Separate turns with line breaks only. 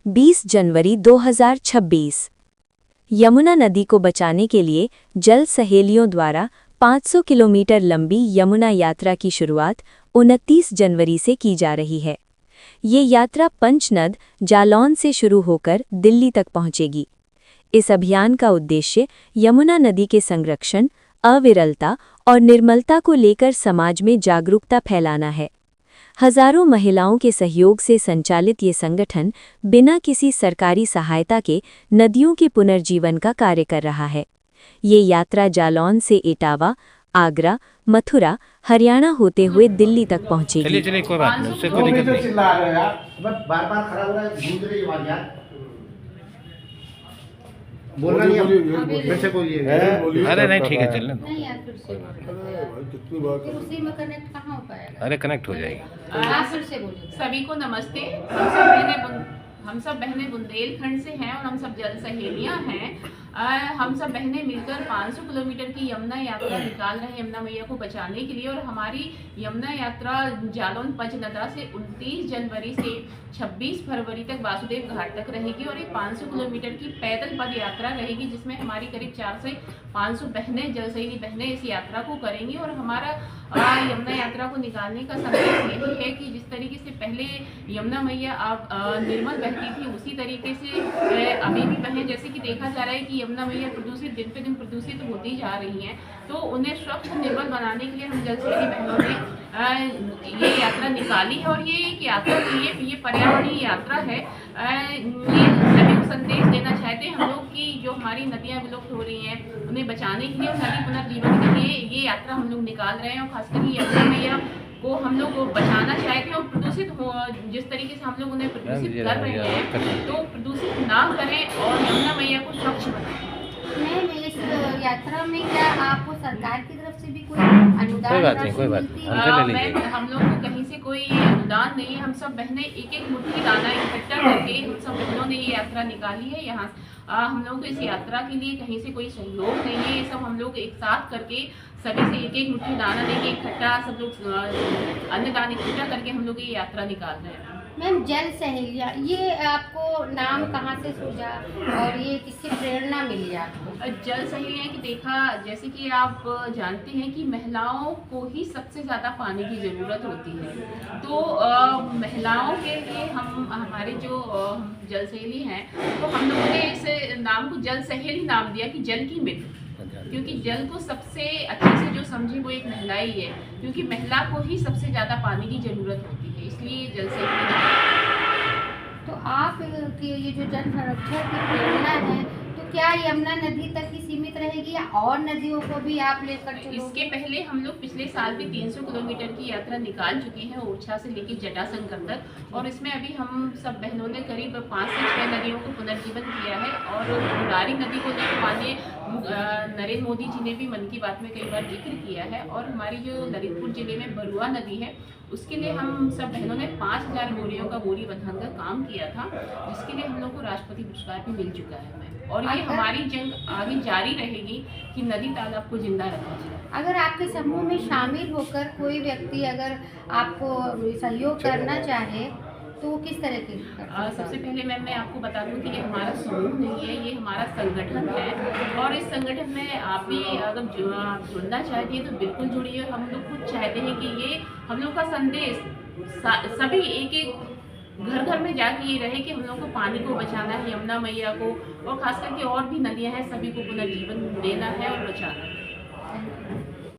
20 जनवरी 2026। यमुना नदी को बचाने के लिए जल सहेलियों द्वारा 500 किलोमीटर लंबी यमुना यात्रा की शुरुआत 29 जनवरी से की जा रही है। ये यात्रा पंचनद जालौन से शुरू होकर दिल्ली तक पहुंचेगी। इस अभियान का उद्देश्य यमुना नदी के संरक्षण, अविरलता और निर्मलता को लेकर समाज में जागरूकता फैलाना है। हजारों महिलाओं के सहयोग से संचालित ये संगठन बिना किसी सरकारी सहायता के नदियों के पुनर्जीवन का कार्य कर रहा है। ये यात्रा जालौन से इटावा, आगरा, मथुरा, हरियाणा होते हुए दिल्ली तक पहुंचेगी।
चलिए कोई बात नहीं, उससे कोई दिक्कत नहीं।
बार-बार खड़ा हो रहा है, गूंज रही है आवाज यार। बोलना नहीं है, फिर से बोलिए।
अरे नहीं, ठीक है, चलने दो।
नहीं यार, फिर से फिर उसी में कनेक्ट कहाँ हो पाएगा?
अरे कनेक्ट हो जाएगी।
आप फिर से बोलिए।
सभी को नमस्ते। हम सब बहनें बुंदेलखंड से हैं और हम सब जल सहेलियां हैं। हम सब बहनें मिलकर 500 किलोमीटर की यमुना यात्रा निकाल रहे हैं यमुना मैया को बचाने के लिए। और हमारी यमुना यात्रा जालौन पंचनदा से 29 जनवरी से 26 फरवरी तक वासुदेव घाट तक रहेगी। और ये 500 किलोमीटर की पैदल पद यात्रा रहेगी, जिसमें हमारी करीब 400 से 500 बहनें, जल सहेली बहनें इस यात्रा को करेंगी। और हमारा यमुना यात्रा को निकालने का संदेश यही है कि जिस तरीके से पहले यमुना मैया निर्मल बहती थी, उसी तरीके से अभी भी बहें। जैसे कि देखा जा रहा है कि यमुना मैया प्रदूषित, दिन पे दिन प्रदूषित होती जा रही हैं, तो उन्हें स्वच्छ निर्मल बनाने के लिए हम जल सहेली बहनों ने ये यात्रा निकाली है। और ये एक यात्रा ये पर्यावरणीय यात्रा है। ये सभी को संदेश देना चाहते हैं हम लोग कि जो हमारी नदियाँ विलुप्त हो रही हैं, उन्हें बचाने के लिए और नदी पुनर्जीवन के लिए ये यात्रा हम लोग निकाल रहे हैं। और खासकर यमुना मैया को हम लोग बचाना चाहते हैं। और प्रदूषित हो, जिस तरीके से हम लोग उन्हें प्रदूषित कर रहे हैं, तो प्रदूषित ना करें और यमुना मैया को स्वच्छ बनाएं।
मैम, इस यात्रा में क्या आपको सरकार की तरफ से भी कोई अनुदान?
कोई बात नहीं, कोई बात नहीं, हमसे ले लीजिए।
मैम, हम लोग को कहीं से कोई अनुदान नहीं है। हम सब बहनें एक एक मुट्ठी दाना इकट्ठा करके हम सब बहनों ने ये यात्रा निकाली है। यहाँ हम लोग को इस यात्रा के लिए कहीं से कोई सहयोग नहीं है। ये सब हम लोग एक साथ करके सभी से एक एक मुट्ठी दाना देके इकट्ठा सब लोग अन्नदान इकट्ठा करके हम लोग ये यात्रा निकाल रहे हैं।
मैम, जल सहेलियाँ, ये आपको नाम कहाँ से सूझा और ये किससे प्रेरणा मिली आपको?
जल सहेलियाँ की देखा, जैसे कि आप जानते हैं कि महिलाओं को ही सबसे ज़्यादा पानी की ज़रूरत होती है। तो महिलाओं के लिए हमारे जो जल सहेली हैं, तो हम लोगों ने इस नाम को जल सहेली नाम दिया कि जल की मित्र, क्योंकि जल को सबसे अच्छे से जो समझे वो एक महिला ही है, क्योंकि महिला को ही सबसे ज़्यादा पानी की ज़रूरत होती है, इसलिए जल सहेली।
तो आप ये जो जल संरक्षण की प्रेरणा है, तो क्या यमुना नदी तक ही सीमित रहेगी या और नदियों को भी आप लेकर चलोगे?
इसके पहले हम लोग पिछले साल भी 300 किलोमीटर की यात्रा निकाल चुके हैं, ओरछा से लेकर जटाशंकर तक। और इसमें अभी हम सब बहनों ने करीब 5 से 6 नदियों को पुनर्जीवन किया है। और मुरारी नदी को लेकर माननीय नरेंद्र मोदी जी ने भी मन की बात में कई बार जिक्र किया है। और हमारी जो ललितपुर जिले में बरुआ नदी है, उसके लिए हम सब बहनों ने 5000 बोरियों का बोरी बंधन का काम किया था, जिसके लिए हम लोग को राष्ट्रपति पुरस्कार भी मिल चुका है हमें। और ये हमारी जंग आगे जारी रहेगी कि नदी तालाब को जिंदा रखा जाए।
अगर आपके समूह में शामिल होकर कोई व्यक्ति अगर आपको सहयोग करना चाहे, तो वो किस तरह के
सबसे पहले मैं आपको बता दूं कि ये हमारा समूह नहीं है, ये हमारा संगठन है। और इस संगठन में आप भी अगर जुड़ना चाहती हैं तो बिल्कुल जुड़िए। हम लोग खुद चाहते हैं कि ये हम लोग का संदेश सभी एक एक घर घर में जाके ये रहे कि हम लोग को पानी को बचाना है, यमुना मैया को और खास करके और भी नदियां हैं, सभी को पुनर्जीवन देना है और बचाना है।